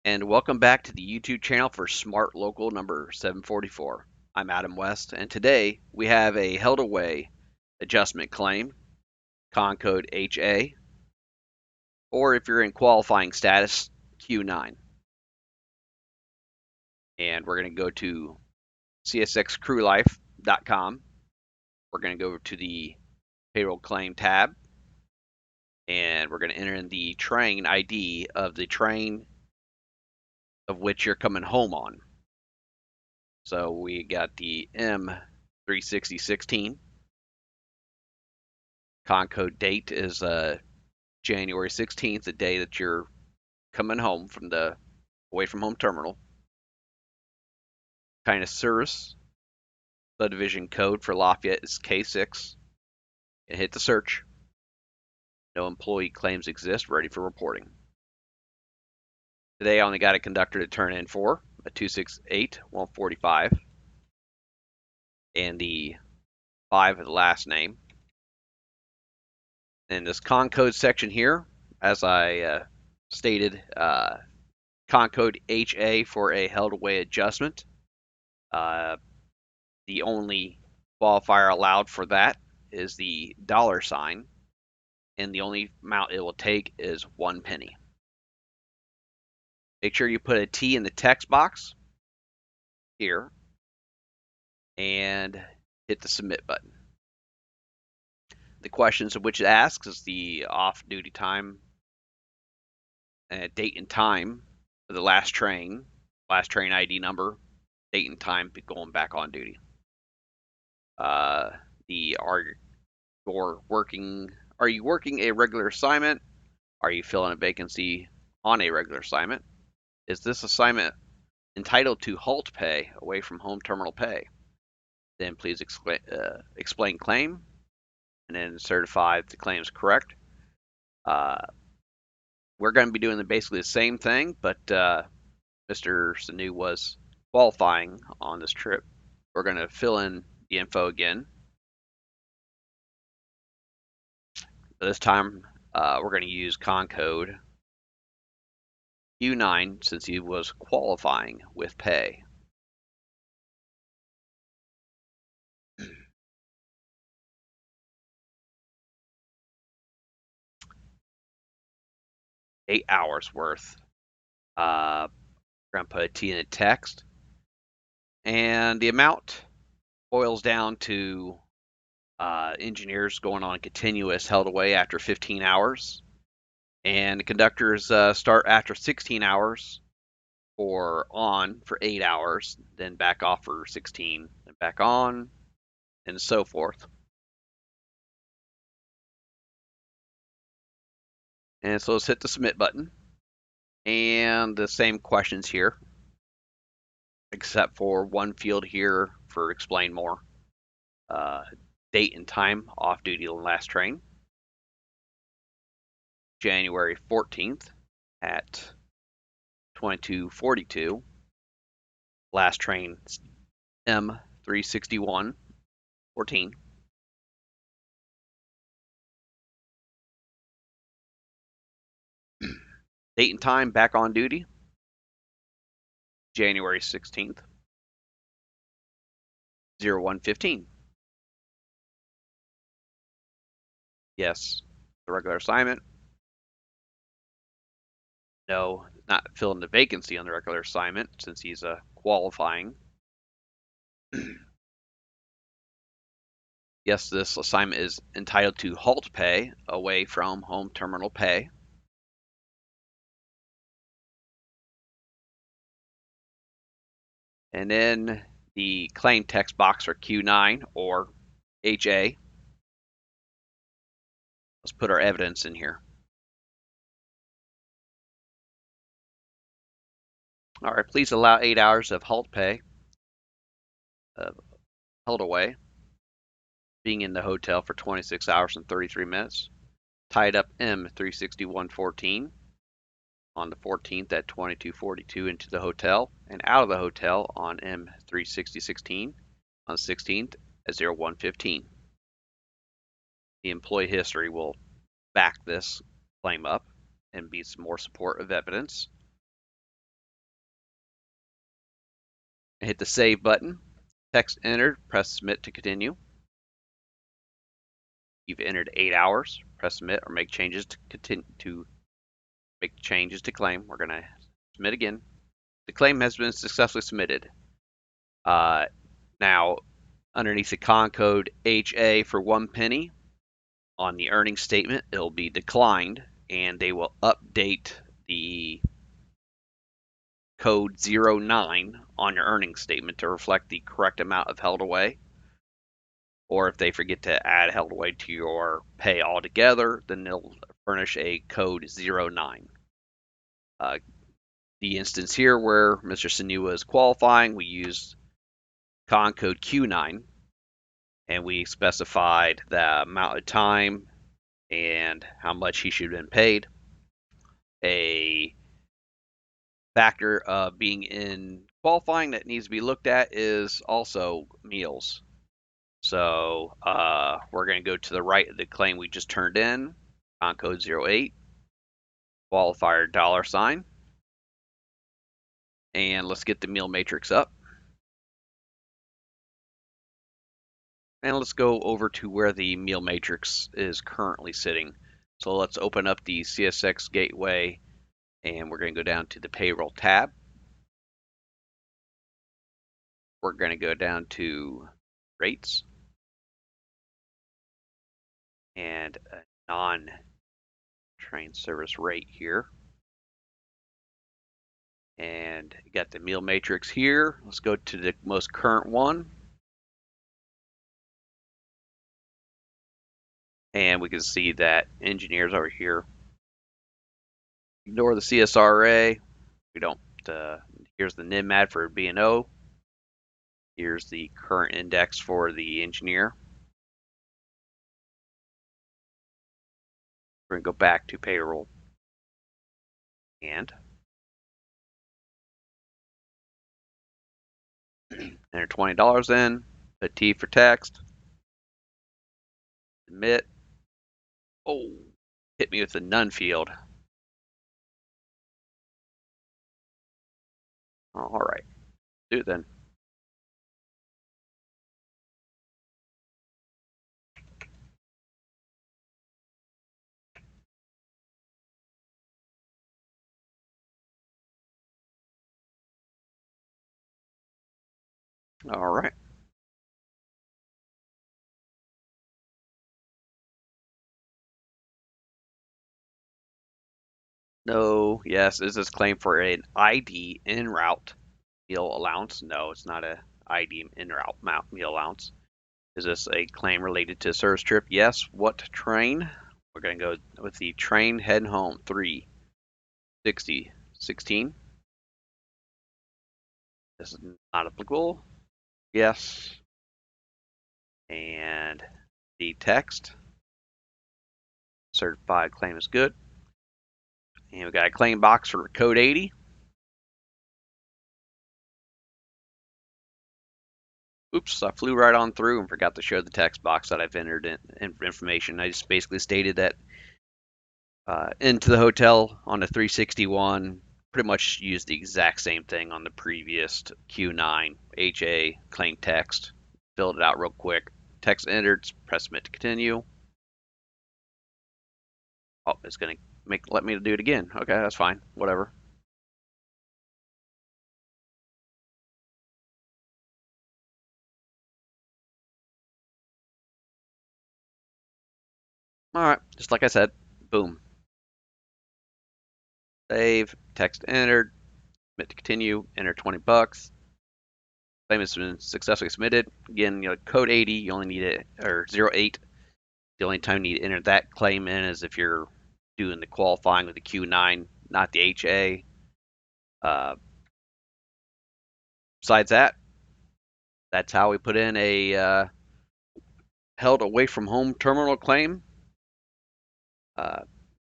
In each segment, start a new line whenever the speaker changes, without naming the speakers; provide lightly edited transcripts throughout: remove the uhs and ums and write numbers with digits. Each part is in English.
And welcome back to the YouTube channel for Smart Local number 744. I'm Adam West, and today we have a held away adjustment claim, con code HA, or if you're in qualifying status, Q9. And we're going to go to csxcrewlife.com. We're going to go to the payroll claim tab, and we're going to enter in the train ID of the train of which you're coming home on. So we got the M36016. Con code date is January 16th, the day that you're coming home from the away from home terminal. Kind of service subdivision code for Lafayette is K6. And hit the search. No employee claims exist, ready for reporting. Today I only got a conductor to turn in for a 268-145 and the 5 of the last name. In this con code section here, as I stated, con code HA for a held away adjustment. The only qualifier allowed for that is the $sign, and the only amount it will take is 1 penny. Make sure you put a T in the text box here and hit the submit button. The questions of which it asks is the off-duty time, date and time for the last train ID number, date and time going back on duty. Are you working a regular assignment? Are you filling a vacancy on a regular assignment? Is this assignment entitled to HAHT pay away from home terminal pay? Then please explain claim, and then certify if the claim is correct. We're going to be doing basically the same thing, but Mr. Sanu was qualifying on this trip. We're going to fill in the info again. This time we're going to use con code Q9 since he was qualifying with pay. $8 hours worth. We're going to put a T in the text. And the amount boils down to engineers going on a continuous held away after 15 hours. And the conductors start after 16 hours or on for 8 hours, then back off for 16, then back on, and so forth. And so let's hit the submit button. And the same questions here, except for one field here for explain more. Date and time off duty on last train. January 14th at 22:42. Last train M361-14. Date and time back on duty. January 16th. 01:15. Yes, the regular assignment. No, not filling the vacancy on the regular assignment since he's qualifying. Yes, this assignment is entitled to HAHT pay away from home terminal pay. And then the claim text box for Q9 or HA. Let's put our evidence in here. All right, please allow 8 hours of HALT pay, held away, being in the hotel for 26 hours and 33 minutes, tied up M361-14 on the 14th at 22:42 into the hotel, and out of the hotel on M360-16 on the 16th at 01:15. The employee history will back this claim up and be some more support of evidence. Hit the save button. Text entered. Press submit to continue. You've entered 8 hours. Press submit or make changes to continue to make changes to claim. We're gonna submit again. The claim has been successfully submitted. Now, underneath the con code HA for 1 penny on the earnings statement, it'll be declined, and they will update the code 09 on your earnings statement to reflect the correct amount of held away. Or if they forget to add held away to your pay altogether, then they'll furnish a code 09. The instance here where Mr. Sinua is qualifying, we used con code Q9, and we specified the amount of time and how much he should have been paid. A factor of being in qualifying that needs to be looked at is also meals. So we're going to go to the right of the claim we just turned in, con code 08, qualifier $, and let's get the meal matrix up. And let's go over to where the meal matrix is currently sitting. So let's open up the CSX gateway, and we're going to go down to the payroll tab. We're going to go down to rates and a non-train service rate here. And you got the meal matrix here. Let's go to the most current one. And we can see that engineers over here. Ignore the CSRA. We don't. Here's the NIMAD for B&O. Here's the current index for the engineer. We're going to go back to payroll. And enter $20 in. Put T for text. Submit. Oh, hit me with the none field. All right, do it then. All right. No, yes, is this claim for an ID en route meal allowance? No, it's not a ID en route meal allowance. Is this a claim related to a service trip? Yes. What train? We're going to go with the train heading home 36016. This is not applicable. Yes. And the text. Certified claim is good. And we got a claim box for code 80. Oops, I flew right on through and forgot to show the text box that I've entered in information. I just basically stated that into the hotel on the 361, pretty much used the exact same thing on the previous Q9, HA, claim text, filled it out real quick. Text entered, press submit to continue. Oh, it's going to let me do it again. Okay, that's fine, whatever. All right, just like I said, boom. Save, text entered, submit to continue, enter 20 bucks. Claim has been successfully submitted. Again, code 80, you only need it, or 08. The only time you need to enter that claim in is if you're doing the qualifying with the Q9, not the HA. Besides that, that's how we put in a held away from home terminal claim.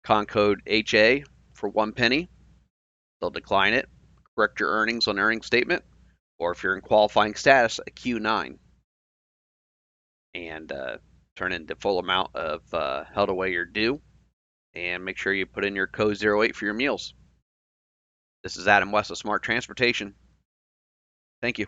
Con code HA for 1 penny. They'll decline it, correct your earnings on the earnings statement, or if you're in qualifying status, a Q9, and turn in the full amount of held away you're due, and make sure you put in your code 08 for your meals. This is Adam West of Smart Transportation. Thank you.